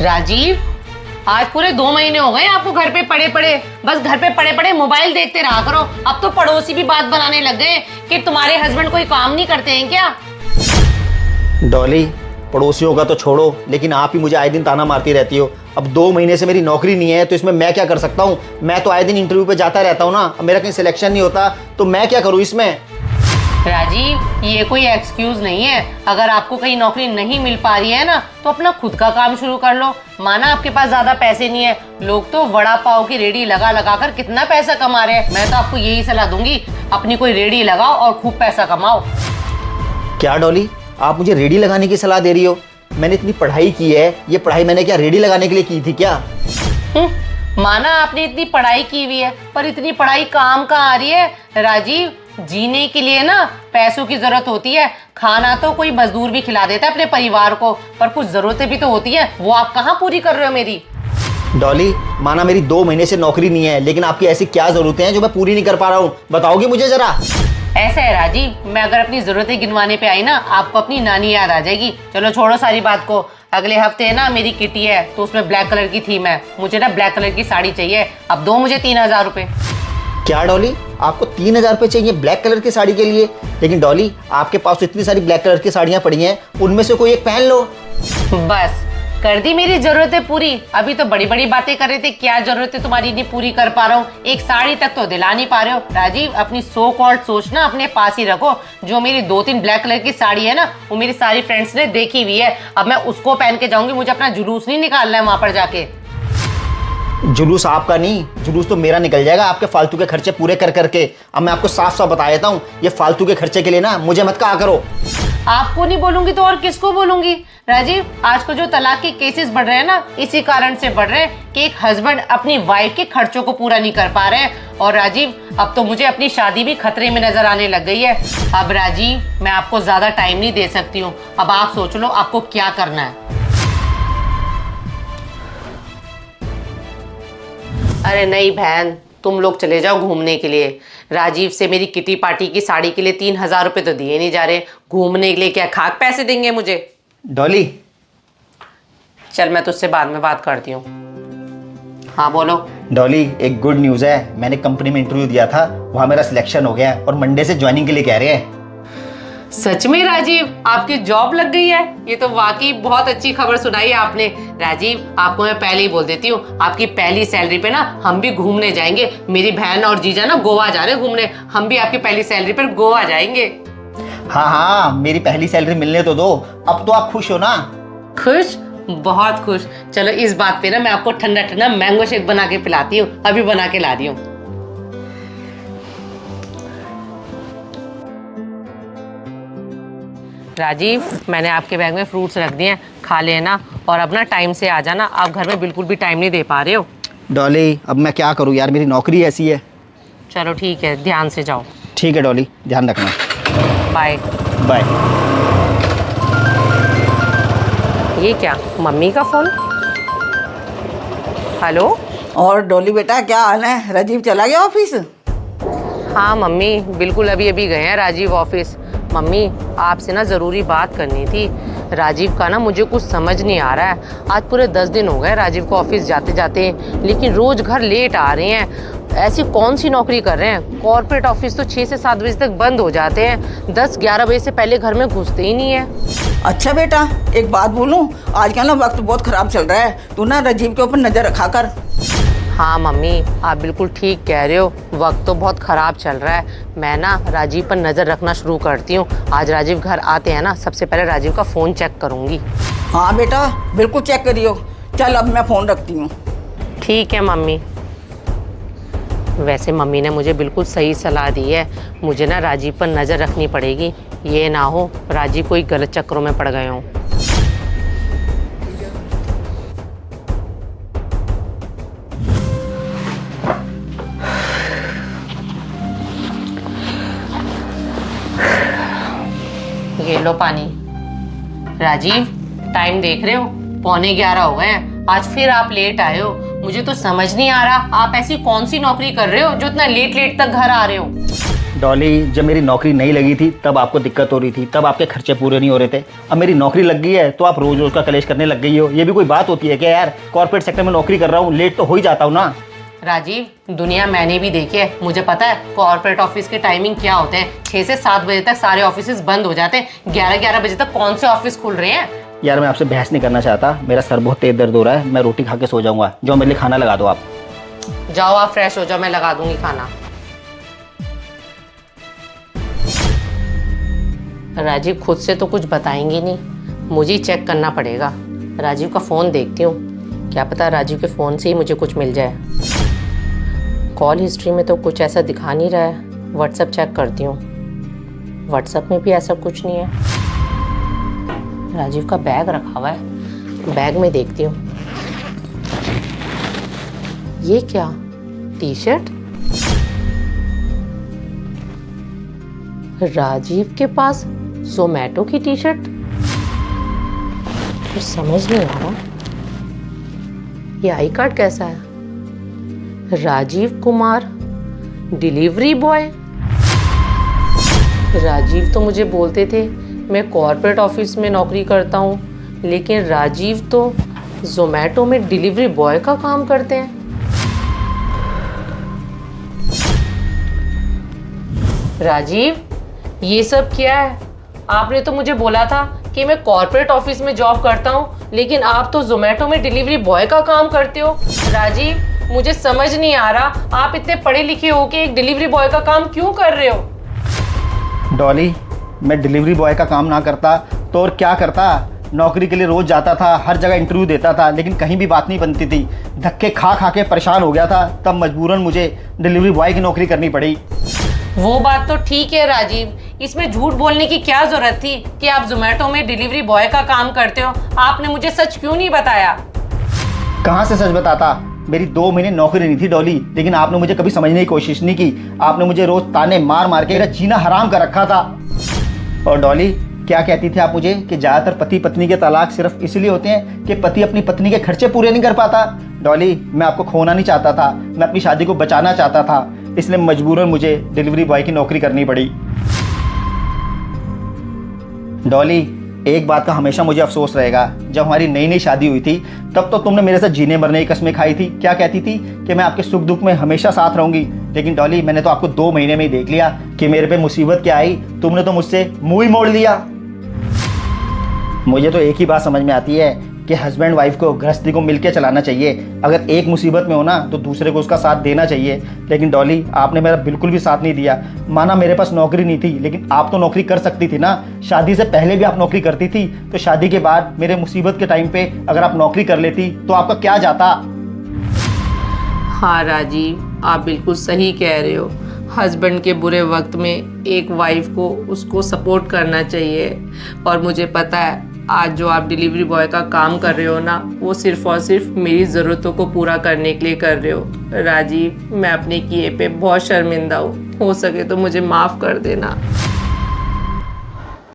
राजीव, आज पूरे 2 महीने हो गए आपको घर पे पड़े पड़े, बस घर पे पड़े पड़े मोबाइल देखते रहा करो। अब तो पड़ोसी भी बात बनाने लग गए कि तुम्हारे हस्बैंड कोई काम नहीं करते हैं क्या। डॉली, पड़ोसियों का तो छोड़ो, लेकिन आप ही मुझे आए दिन ताना मारती रहती हो। अब 2 महीने से मेरी नौकरी नहीं है तो इसमें मैं क्या कर सकता हूँ। मैं तो आए दिन इंटरव्यू पे जाता रहता हूँ ना, मेरा कहीं सिलेक्शन नहीं होता तो मैं क्या करूँ इसमें। राजीव, ये कोई एक्सक्यूज नहीं है। अगर आपको कहीं नौकरी नहीं मिल पा रही है ना तो अपना खुद का काम शुरू कर लो। माना आपके पास ज्यादा पैसे नहीं है, लोग तो वड़ा पाव की रेडी लगा लगा कर कितना पैसा कमा रहे हैं। मैं तो आपको यही सलाह दूंगी, अपनी कोई रेडी लगाओ और खूब पैसा कमाओ। क्या डॉली, आप मुझे रेडी लगाने की सलाह दे रही हो? मैंने इतनी पढ़ाई की है, ये पढ़ाई मैंने क्या रेडी लगाने के लिए की थी क्या? माना आपने इतनी पढ़ाई की हुई है, पर इतनी पढ़ाई काम का आ रही है। राजीव, जीने के लिए ना पैसों की जरूरत होती है। खाना तो कोई मजदूर भी खिला देता है अपने परिवार को, पर कुछ जरूरतें भी तो होती है, वो आप कहाँ पूरी कर रहे हो मेरी। डॉली, माना मेरी 2 महीने से नौकरी नहीं है, लेकिन आपकी ऐसी क्या जरूरतें हैं जो मैं पूरी नहीं कर पा रहा हूँ? बताओगे मुझे जरा। ऐसा है राजीव, मैं अगर अपनी जरूरतें गिनवाने पे आई ना, आपको अपनी नानी याद आ जाएगी। चलो छोड़ो सारी बात को। अगले हफ्ते है ना मेरी किटी है, तो उसमें ब्लैक कलर की थीम है। मुझे ना ब्लैक कलर की साड़ी चाहिए। अब दो मुझे 3000 रुपए। क्या डॉली, आपको 3000 रुपये चाहिए ब्लैक कलर की साड़ी के लिए? लेकिन डॉली, आपके पास तो इतनी सारी ब्लैक कलर की साड़ियाँ पड़ी हैं, उनमें से कोई एक पहन लो। बस कर दी मेरी जरूरतें पूरी। अभी तो बड़ी बड़ी बातें कर रहे थे, क्या जरूरतें तुम्हारी नहीं पूरी कर पा रहा हूँ। एक साड़ी तक तो दिला नहीं पा रहे हो। राजीव, अपनी सो कॉल्ड सोच ना अपने पास ही रखो। जो मेरी 2-3 ब्लैक कलर की साड़ी है ना, वो मेरी सारी फ्रेंड्स ने देखी हुई है। अब मैं उसको पहन के जाऊंगी, मुझे अपना जुलूस नहीं निकालना है वहां पर जाके। जुलूस आपका नहीं, जुलूस तो मेरा निकल जाएगा आपके फालतू के खर्चे पूरे कर करके। अब मैं आपको साफ साफ बता देता हूँ, ये फालतू के खर्चे के लिए ना मुझे मत कहा करो। आपको नहीं बोलूंगी तो और किसको बोलूंगी। राजीव, आजकल जो तलाक के केसेस बढ़ रहे हैं ना, इसी कारण से बढ़ रहे हैं कि एक हस्बैंड अपनी वाइफ के खर्चों को पूरा नहीं कर पा रहे हैं। और राजीव, अब तो मुझे अपनी शादी भी खतरे में नजर आने लग गई है। अब राजीव, मैं आपको ज्यादा टाइम नहीं दे सकती हूँ। अब आप सोच लो आपको क्या करना है। अरे नहीं बहन, तुम लोग चले जाओ घूमने के लिए। राजीव से मेरी किटी पार्टी की साड़ी के लिए 3000 रुपए तो दिए नहीं जा रहे। घूमने के लिए क्या खाक पैसे देंगे मुझे? डॉली, चल मैं तुझसे बाद में बात करती हूँ। हाँ बोलो। डॉली, एक गुड न्यूज़ है। मैंने कंपनी में इंटरव्यू दिया था, वहाँ मेरा सिलेक्शन हो गया है और मंडे से ज्वाइनिंग के लिए कह रहे हैं। सच में राजीव, आपकी जॉब लग गई है? ये तो वाकई बहुत अच्छी खबर सुनाई है आपने। राजीव, आपको मैं पहले ही बोल देती हूँ, आपकी पहली सैलरी पे ना हम भी घूमने जाएंगे। मेरी बहन और जीजा ना गोवा जा रहे हैं घूमने। हम भी आपकी पहली सैलरी पर गोवा जाएंगे। हाँ हाँ, मेरी पहली सैलरी मिलने तो दो। अब तो आप खुश हो ना? खुश, बहुत खुश। चलो इस बात पे ना मैं आपको ठंडा ठंडा मैंगो शेक बना के पिलाती हूँ। अभी बना के ला रही हूँ। राजीव, मैंने आपके बैग में फ्रूट्स रख दिए हैं, खा लेना और अपना टाइम से आ जाना। आप घर में बिल्कुल भी टाइम नहीं दे पा रहे हो। डॉली, अब मैं क्या करूँ यार, मेरी नौकरी ऐसी है। चलो ठीक है, ध्यान से जाओ। ठीक है डॉली, ध्यान रखना। Bye bye. ये क्या, मम्मी का फोन? हेलो। और डॉली बेटा, क्या हाल है? राजीव चला गया ऑफिस? हाँ मम्मी, बिल्कुल अभी अभी गए हैं राजीव ऑफिस। मम्मी, आपसे ना ज़रूरी बात करनी थी। राजीव का ना मुझे कुछ समझ नहीं आ रहा है। आज पूरे 10 दिन हो गए राजीव को ऑफिस जाते जाते, लेकिन रोज़ घर लेट आ रहे हैं। ऐसी कौन सी नौकरी कर रहे हैं? कॉर्पोरेट ऑफिस तो 6 से 7 बजे तक बंद हो जाते हैं। 10-11 बजे से पहले घर में घुसते ही नहीं है। अच्छा बेटा, एक बात बोलूं, आजकल ना वक्त बहुत खराब चल रहा है। तू ना राजीव के ऊपर नजर रखा कर। हाँ मम्मी, आप बिल्कुल ठीक कह रहे हो, वक्त तो बहुत ख़राब चल रहा है। मैं ना राजीव पर नज़र रखना शुरू करती हूँ। आज राजीव घर आते हैं ना, सबसे पहले राजीव का फ़ोन चेक करूँगी। हाँ बेटा, बिल्कुल चेक करियो। चल अब मैं फ़ोन रखती हूँ। ठीक है मम्मी। वैसे मम्मी ने मुझे बिल्कुल सही सलाह दी है। मुझे ना राजीव पर नज़र रखनी पड़ेगी। ये ना हो राजीव कोई गलत चक्करों में पड़ गए हों। ये लो पानी। राजीव, टाइम देख रहे हो? 11:45 हो गए हैं। आज फिर आप लेट आए हो। मुझे तो समझ नहीं आ रहा, आप ऐसी कौन सी नौकरी कर रहे हो जो इतना लेट लेट तक घर आ रहे हो? डॉली, जब मेरी नौकरी नहीं लगी थी तब आपको दिक्कत हो रही थी, तब आपके खर्चे पूरे नहीं हो रहे थे। अब मेरी नौकरी लग गई है तो आप रोज रोज का कलेश करने लग गई हो। ये भी कोई बात होती है क्या यार? कॉर्पोरेट सेक्टर में नौकरी कर रहा हूँ, लेट तो हो ही जाता हूँ ना। राजीव, दुनिया मैंने भी देखी है, मुझे पता है कॉर्पोरेट ऑफिस के टाइमिंग क्या होते हैं। 6 से 7 बजे तक सारे ऑफिस बंद हो जाते हैं, 11-11 बजे तक कौन से ऑफिस खुल रहे हैं? यार मैं आपसे बहस नहीं करना चाहता, मेरा सर बहुत तेज दर्द हो रहा है, मैं रोटी खा के सो जाऊंगा। जो मेरे लिए खाना लगा दो आप। जाओ आप फ्रेश हो जाओ, मैं लगा दूंगी खाना। राजीव खुद से तो कुछ बताएंगी नहीं, मुझे ही चेक करना पड़ेगा। राजीव का फ़ोन देखती हूँ, क्या पता राजीव के फ़ोन से ही मुझे कुछ मिल जाए। कॉल हिस्ट्री में तो कुछ ऐसा दिखा नहीं रहा है। व्हाट्सएप चेक करती हूँ, व्हाट्सएप में भी ऐसा कुछ नहीं है। राजीव का बैग रखा हुआ है, बैग में देखती हूँ। ये क्या, टी शर्ट? राजीव के पास ज़ोमैटो की टी शर्ट? कुछ समझ नहीं आ रहा। ये आई कार्ड कैसा है? Rajiv Kumar, delivery boy. राजीव तो मुझे बोलते थे मैं कॉर्पोरेट ऑफिस में नौकरी करता हूँ, लेकिन राजीव तो ज़ोमैटो में डिलीवरी बॉय का काम करते हैं। राजीव, ये सब क्या है? आपने तो मुझे बोला था कि मैं कॉर्पोरेट ऑफिस में जॉब करता हूँ, लेकिन आप तो ज़ोमैटो में डिलीवरी बॉय का काम करते हो। राजीव, मुझे समझ नहीं आ रहा, आप इतने पढ़े लिखे हो कि एक डिलीवरी बॉय का काम क्यों कर रहे हो? डॉली, मैं डिलीवरी बॉय का काम ना करता तो और क्या करता? नौकरी के लिए रोज़ जाता था, हर जगह इंटरव्यू देता था, लेकिन कहीं भी बात नहीं बनती थी। धक्के खा खा के परेशान हो गया था, तब मजबूरन मुझे डिलीवरी बॉय की नौकरी करनी पड़ी। वो बात तो ठीक है राजीव, इसमें झूठ बोलने की क्या जरूरत थी कि आप ज़ोमैटो में डिलीवरी बॉय का काम करते हो? आपने मुझे सच क्यों नहीं बताया? कहाँ से सच बताता? मेरी 2 महीने नौकरी नहीं थी डॉली, लेकिन आपने मुझे कभी समझने की कोशिश नहीं की। आपने मुझे रोज ताने मार मार के मेरा जीना हराम कर रखा था। और डॉली, क्या कहती थी आप मुझे कि ज़्यादातर पति पत्नी के तलाक सिर्फ इसलिए होते हैं कि पति अपनी पत्नी के खर्चे पूरे नहीं कर पाता। डॉली, मैं आपको खोना नहीं चाहता था, मैं अपनी शादी को बचाना चाहता था, इसलिए मजबूरन मुझे डिलीवरी बॉय की नौकरी करनी पड़ी। डॉली, एक बात का हमेशा मुझे अफसोस रहेगा, जब हमारी नई नई शादी हुई थी तब तो तुमने मेरे साथ जीने मरने की कस्में खाई थी। क्या कहती थी कि मैं आपके सुख दुख में हमेशा साथ रहूंगी। लेकिन डॉली, मैंने तो आपको 2 महीने में ही देख लिया कि मेरे पे मुसीबत क्या आई, तुमने तो मुझसे मुंह ही मोड़ लिया। मुझे तो एक ही बात समझ में आती है कि हस्बैंड वाइफ को गृहस्थी को मिलकर चलाना चाहिए। अगर एक मुसीबत में हो ना तो दूसरे को उसका साथ देना चाहिए। लेकिन डॉली, आपने मेरा बिल्कुल भी साथ नहीं दिया। माना मेरे पास नौकरी नहीं थी, लेकिन आप तो नौकरी कर सकती थी ना। शादी से पहले भी आप नौकरी करती थी, तो शादी के बाद मेरे मुसीबत के टाइम पे अगर आप नौकरी कर लेती तो आपका क्या जाता? हाँ राजीव, आप बिल्कुल सही कह रहे हो। हस्बैंड के बुरे वक्त में एक वाइफ को उसको सपोर्ट करना चाहिए। और मुझे पता है आज जो आप डिलीवरी बॉय का काम कर रहे हो ना, वो सिर्फ़ और सिर्फ मेरी ज़रूरतों को पूरा करने के लिए कर रहे हो। राजीव, मैं अपने किए पे बहुत शर्मिंदा हूँ, हो सके तो मुझे माफ़ कर देना।